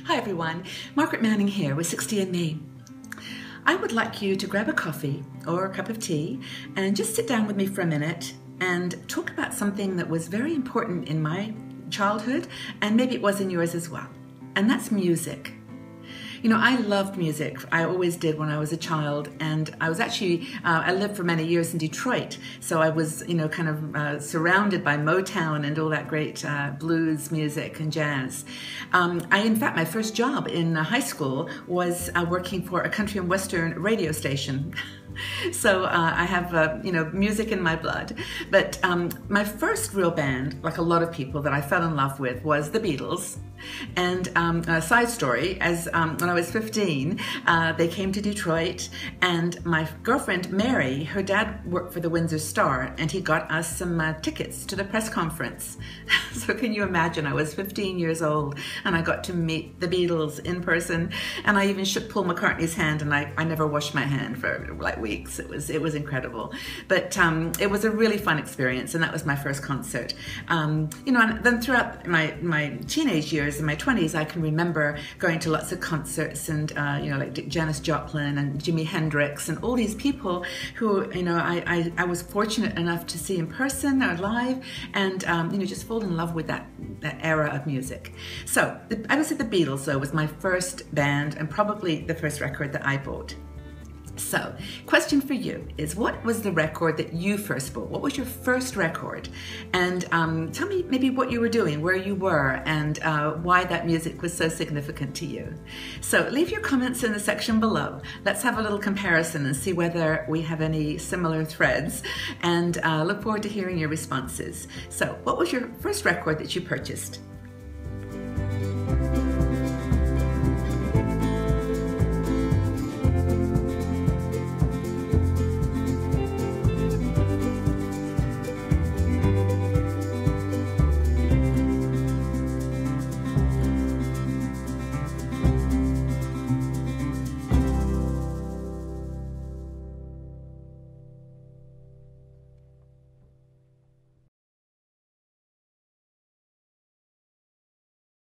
Hi everyone, Margaret Manning here with 60andMe. I would like you to grab a coffee or a cup of tea and just sit down with me for a minute and talk about something that was very important in my childhood and maybe it was in yours as well, and that's music. You know, I loved music. I always did when I was a child, and I was actually, I lived for many years in Detroit, so I was, kind of surrounded by Motown and all that great blues music and jazz. In fact, my first job in high school was working for a country and western radio station. So I have, music in my blood. But my first real band, like a lot of people that I fell in love with, was the Beatles. And a side story, when I was 15, they came to Detroit, and my girlfriend, Mary, her dad worked for the Windsor Star, and he got us some tickets to the press conference. So can you imagine, I was 15 years old, and I got to meet the Beatles in person, and I even shook Paul McCartney's hand, and I never washed my hand for like weeks. It was incredible. But it was a really fun experience, and that was my first concert. And then throughout my teenage years, in my 20s, I can remember going to lots of concerts and, like Janis Joplin and Jimi Hendrix and all these people who, I was fortunate enough to see in person or live and, just fall in love with that era of music. So I would say the Beatles, though, was my first band and probably the first record that I bought. So, question for you is, what was the record that you first bought? What was your first record? And tell me maybe what you were doing, where you were, and why that music was so significant to you. So leave your comments in the section below. Let's have a little comparison and see whether we have any similar threads, and look forward to hearing your responses. So what was your first record that you purchased?